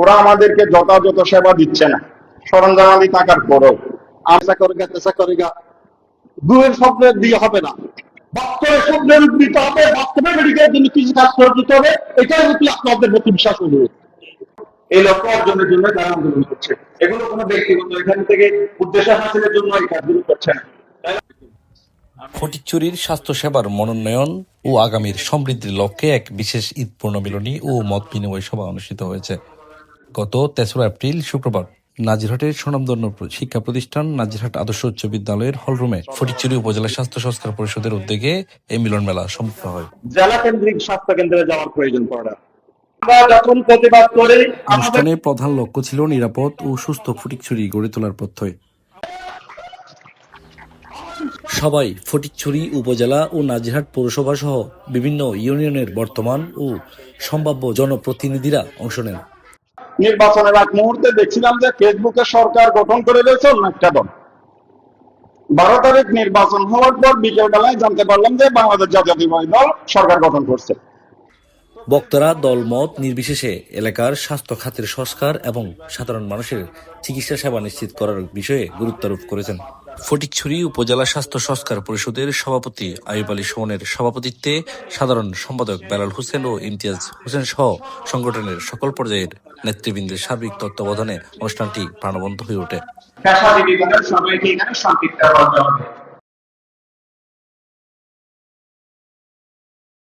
ওরা আমাদেরকে যথাযথ সেবা দিচ্ছে না, সরঞ্জামাদি থাকার পরেও। দুয়ের স্বপ্নের দিয়ে হবে না, বাস্তবে স্বপ্নের রূপ দিতে হবে, বাস্তবে মেডিকেলের জন্য কিছু কাজ করে দিতে হবে। এটাই হচ্ছে আপনাদের প্রতি বিশ্বাস অনুরোধ। এই লক্ষ্য অর্জনের জন্য তারা আন্দোলন করছে। এগুলো কোনো ব্যক্তিগত এখান থেকে উদ্দেশ্য হাসিলের জন্য এই কাজগুলো করছে না। ফটিকছড়ির স্বাস্থ্যসেবার মনোন্নয়ন ও আগামীর সমৃদ্ধির লক্ষ্যে এক বিশেষ ঈদ পুনর্মিলনী ও মত বিনিময় সভা অনুষ্ঠিত হয়েছে গত ৩রা এপ্রিল শুক্রবার নাজিরহাটের স্বনামধন্য শিক্ষা প্রতিষ্ঠান নাজিরহাট আদর্শ উচ্চ বিদ্যালয়ের হলরুমে ফটিকছড়ি উপজেলা স্বাস্থ্য সংস্কার পরিষদের উদ্যোগে এই মিলন মেলা সম্পন্ন হয়। জেলা কেন্দ্রিক স্বাস্থ্য কেন্দ্রে যাওয়ার প্রয়োজন পড়ে না। আমরা যখন প্রতিবাদ করি, অনুষ্ঠানে প্রধান লক্ষ্য ছিল নিরাপদ ও সুস্থ ফটিকছড়ি গড়ে তোলার পথ্যে সবাই ফটিকছড়ি উপজেলা ও নাজিরহাট পৌরসভা সহ বিভিন্ন ইউনিয়নের বর্তমান ও সম্ভাব্য জনপ্রতিনিধিরা অংশ নেন। নির্বাচনের এক মুহূর্তে দেখছিলাম যে ফেসবুকে সরকার গঠন করে রয়েছে অন্য একটা দল। 12 তারিখ নির্বাচন হওয়ার পর বিকেল বেলায় জানতে পারলাম যে বাংলাদেশ জাতীয়তাবাদী দল সরকার গঠন করছে। বক্তারা দলমত নির্বিশেষে এলাকার স্বাস্থ্য খাতের সংস্কার এবং সাধারণ মানুষের চিকিৎসা সেবা নিশ্চিত করার বিষয়ে গুরুত্বারোপ করেছেন। ফটিকছড়ি উপজেলা স্বাস্থ্য সংস্কার পরিষদের সভাপতি আইয়ুব আলী সুমনের সভাপতিত্বে সাধারণ সম্পাদক বেলাল হোসেন ও ইমতিয়াজ হোসেন সহ সংগঠনের সকল পর্যায়ের নেতৃবৃন্দের সার্বিক তত্ত্বাবধানে অনুষ্ঠানটি প্রাণবন্ত হয়ে ওঠে। পেশাজীবী সবাইকে এখানে সম্পৃক্ত করা হবে।